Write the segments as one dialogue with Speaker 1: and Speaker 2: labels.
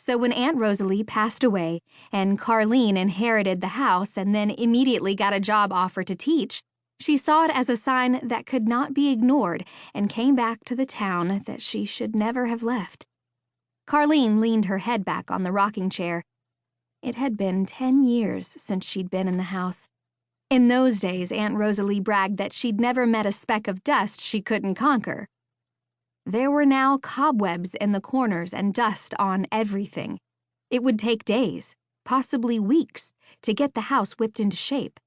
Speaker 1: So when Aunt Rosalie passed away and Carlene inherited the house and then immediately got a job offer to teach, she saw it as a sign that could not be ignored and came back to the town that she should never have left. Carlene leaned her head back on the rocking chair. It had been 10 years since she'd been in the house. In those days, Aunt Rosalie bragged that she'd never met a speck of dust she couldn't conquer. There were now cobwebs in the corners and dust on everything. It would take days, possibly weeks, to get the house whipped into shape.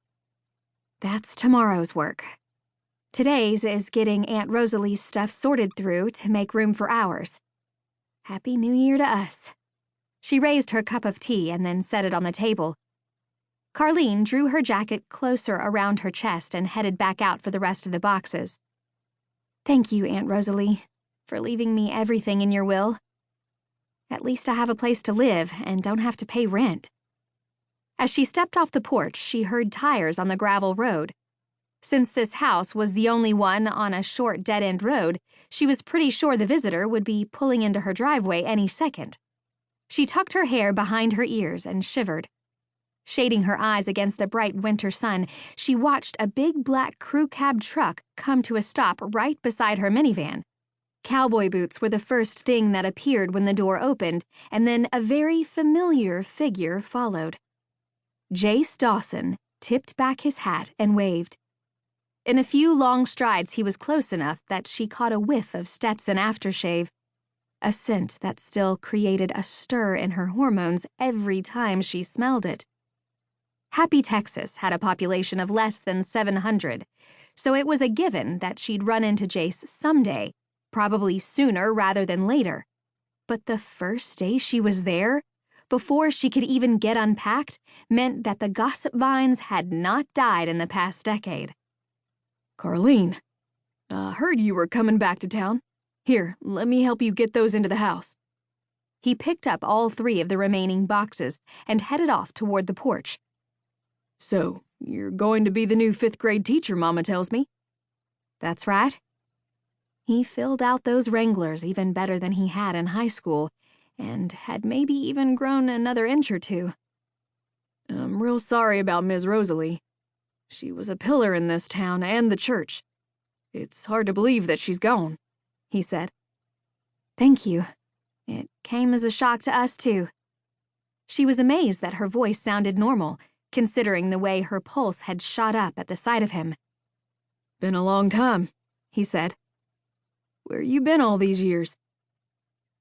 Speaker 1: That's tomorrow's work. Today's is getting Aunt Rosalie's stuff sorted through to make room for ours. Happy New Year to us. She raised her cup of tea and then set it on the table. Carlene drew her jacket closer around her chest and headed back out for the rest of the boxes. Thank you, Aunt Rosalie, for leaving me everything in your will. At least I have a place to live and don't have to pay rent. As she stepped off the porch, she heard tires on the gravel road. Since this house was the only one on a short dead-end road, she was pretty sure the visitor would be pulling into her driveway any second. She tucked her hair behind her ears and shivered. Shading her eyes against the bright winter sun, she watched a big black crew cab truck come to a stop right beside her minivan. Cowboy boots were the first thing that appeared when the door opened, and then a very familiar figure followed. Jace Dawson tipped back his hat and waved. In a few long strides, he was close enough that she caught a whiff of Stetson aftershave, a scent that still created a stir in her hormones every time she smelled it. Happy Texas had a population of less than 700, so it was a given that she'd run into Jace someday, probably sooner rather than later. But the first day she was there, before she could even get unpacked, meant that the gossip vines had not died in the past decade.
Speaker 2: Carlene, heard you were coming back to town. Here, let me help you get those into the house.
Speaker 1: He picked up all 3 of the remaining boxes and headed off toward the porch.
Speaker 2: So, you're going to be the new 5th grade teacher, Mama tells me.
Speaker 1: That's right. He filled out those Wranglers even better than he had in high school, and had maybe even grown another inch or 2.
Speaker 2: I'm real sorry about Ms. Rosalie. She was a pillar in this town and the church. It's hard to believe that she's gone, he said.
Speaker 1: Thank you. It came as a shock to us, too. She was amazed that her voice sounded normal, considering the way her pulse had shot up at the sight of him.
Speaker 2: Been a long time, he said. Where you been all these years?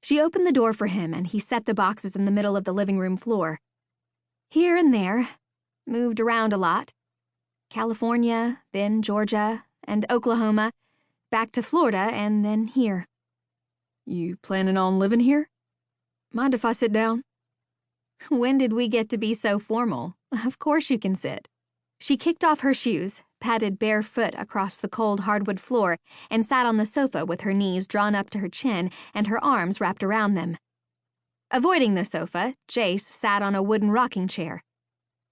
Speaker 1: She opened the door for him, and he set the boxes in the middle of the living room floor. Here and there. Moved around a lot. California, then Georgia, and Oklahoma, back to Florida, and then here.
Speaker 2: You planning on living here? Mind if I sit down?
Speaker 1: When did we get to be so formal? Of course you can sit. She kicked off her shoes, padded barefoot across the cold hardwood floor, and sat on the sofa with her knees drawn up to her chin and her arms wrapped around them. Avoiding the sofa, Jace sat on a wooden rocking chair.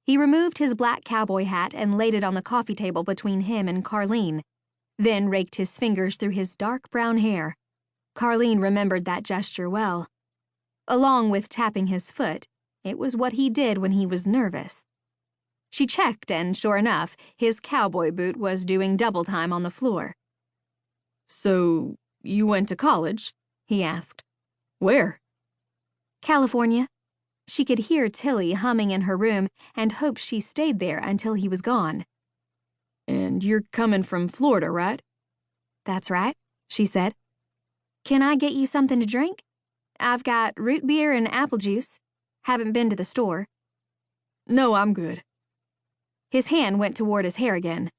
Speaker 1: He removed his black cowboy hat and laid it on the coffee table between him and Carlene, then raked his fingers through his dark brown hair. Carlene remembered that gesture well. Along with tapping his foot, it was what he did when he was nervous. She checked, and sure enough, his cowboy boot was doing double time on the floor.
Speaker 2: So, you went to college? He asked. Where?
Speaker 1: California. She could hear Tilly humming in her room and hoped she stayed there until he was gone.
Speaker 2: And you're coming from Florida, right?
Speaker 1: That's right, she said. Can I get you something to drink? I've got root beer and apple juice. Haven't been to the store.
Speaker 2: No, I'm good.
Speaker 1: His hand went toward his hair again.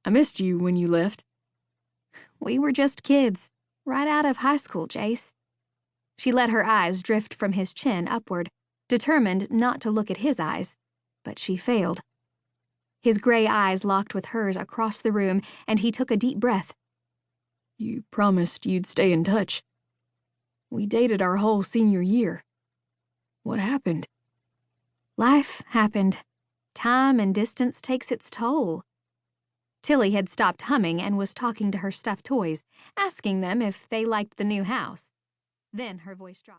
Speaker 2: I missed you when you left.
Speaker 1: We were just kids, right out of high school, Jace. She let her eyes drift from his chin upward, determined not to look at his eyes, but she failed. His gray eyes locked with hers across the room, and he took a deep breath.
Speaker 2: You promised you'd stay in touch. We dated our whole senior year. What happened?
Speaker 1: Life happened. Time and distance takes its toll. Tilly had stopped humming and was talking to her stuffed toys, asking them if they liked the new house. Then her voice dropped.